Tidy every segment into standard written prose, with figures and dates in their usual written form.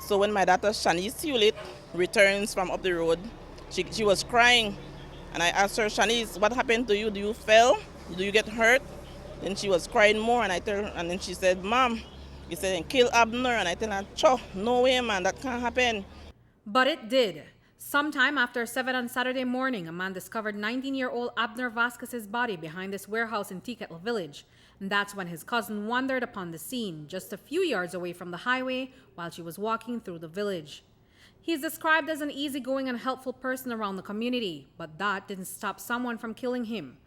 So when my daughter Shanice Hewlett returns from up the road, she was crying. And I asked her, Shanice, what happened to you? Do you fell? Do you get hurt? Then she was crying more, and I tell her, and then she said, Mom, he said, kill Abner. And I tell her, Cho, no way, man, that can't happen. But it did. Sometime after 7 on Saturday morning, a man discovered 19-year-old Abner Vasquez's body behind this warehouse in Teakettle Village. And that's when his cousin wandered upon the scene, just a few yards away from the highway while she was walking through the village. He is described as an easygoing and helpful person around the community, but that didn't stop someone from killing him.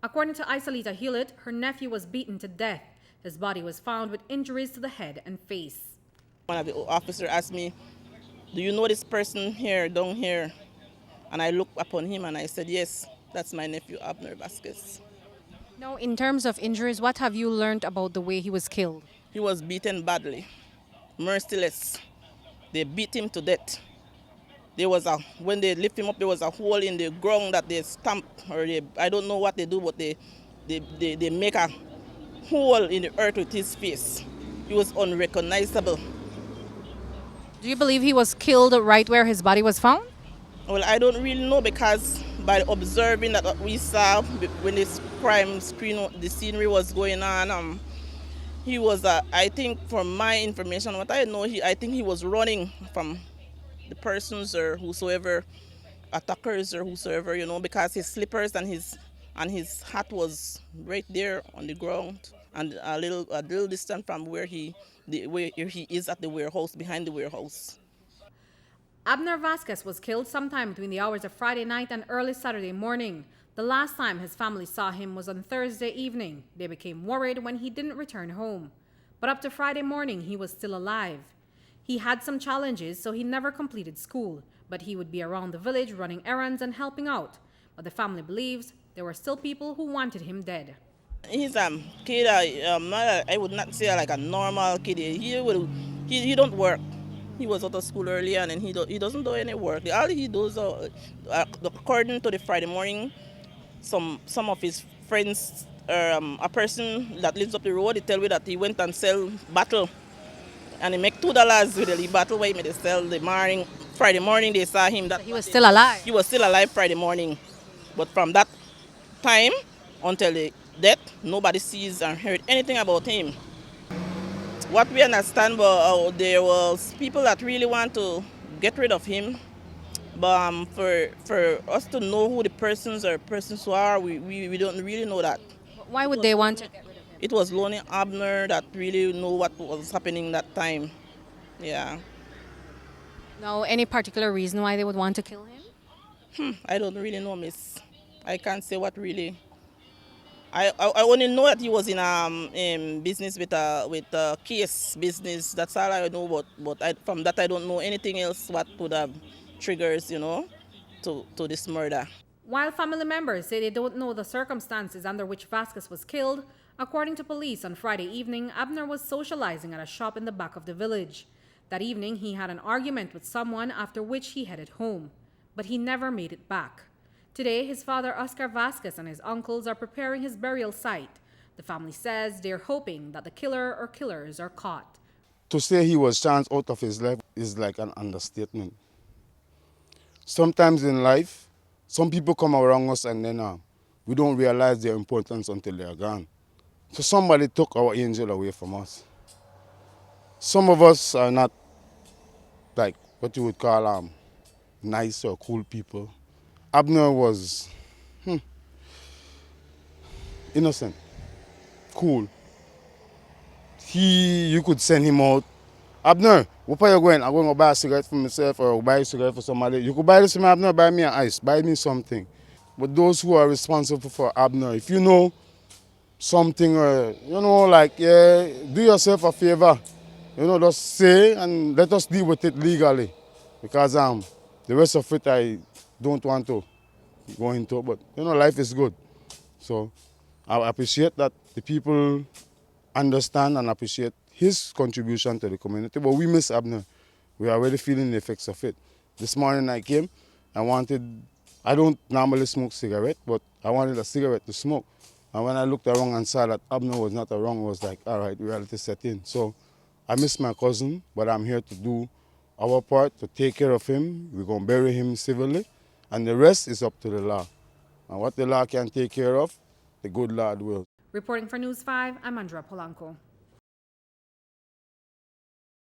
According to Isolita Hewlett, her nephew was beaten to death. His body was found with injuries to the head and face. One of the officers asked me, do you know this person here, down here? And I looked upon him and I said, yes, that's my nephew, Abner Vasquez. Now, in terms of injuries, what have you learned about the way he was killed? He was beaten badly, merciless. They beat him to death. When they lift him up, there was a hole in the ground that they stamp, or I don't know what they do, but they make a hole in the earth with his face. He was unrecognizable. Do you believe he was killed right where his body was found? Well, I don't really know, because by observing that what we saw when this crime screen, the scenery was going on, he was, I think from my information, what I know, I think he was running from the persons or whosoever, attackers or whosoever, because his slippers and his hat was right there on the ground, and a little distance from where he is at the warehouse, behind the warehouse. Abner Vasquez was killed sometime between the hours of Friday night and early Saturday morning. The last time his family saw him was on Thursday evening. They became worried when he didn't return home. But up to Friday morning, he was still alive. He had some challenges, so he never completed school, but he would be around the village running errands and helping out. But the family believes there were still people who wanted him dead. He's a kid, I would not say like a normal kid. He don't work. He was out of school earlier, and then he doesn't do any work. All he does, according to the Friday morning, some of his friends, a person that lives up the road, he tell me that he went and sell battle, and he make $2 with the battle where he made sell the morning. Friday morning they saw him that He was still alive. he was still alive Friday morning, but from that time until the death, nobody sees and heard anything about him. What we understand, but there was people that really want to get rid of him. But for us to know who the persons who are, we don't really know that. Why would they want to get rid of him? It was Lonnie Abner that really knew what was happening that time. Yeah. No, any particular reason why they would want to kill him? I don't really know, miss. I can't say what really. I only know that he was in business with a case business. That's all I know. But from that I don't know anything else what would have triggers, to this murder. While family members say they don't know the circumstances under which Vasquez was killed, according to police on Friday evening, Abner was socializing at a shop in the back of the village. That evening, he had an argument with someone, after which he headed home. But he never made it back. Today, his father, Oscar Vasquez, and his uncles are preparing his burial site. The family says they're hoping that the killer or killers are caught. To say he was chanced out of his life is like an understatement. Sometimes in life, some people come around us and then we don't realize their importance until they're gone. So somebody took our angel away from us. Some of us are not like what you would call nice or cool people. Abner was innocent, cool. You could send him out. Abner, where are you going? I'm going to buy a cigarette for myself or buy a cigarette for somebody. You could buy this for me, Abner, buy me an ice, buy me something. But those who are responsible for Abner, if you know something, do yourself a favor. Just say and let us deal with it legally. Because the rest of it I don't want to go into, but life is good. So I appreciate that the people understand and appreciate his contribution to the community, but we miss Abner. We are already feeling the effects of it. This morning I came, I don't normally smoke cigarette, but I wanted a cigarette to smoke. And when I looked around and saw that Abner was not around, I was like, all right, reality set in. So I miss my cousin, but I'm here to do our part to take care of him. We're going to bury him civilly, and the rest is up to the law. And what the law can take care of, the good Lord will. Reporting for News 5, I'm Andrea Polanco.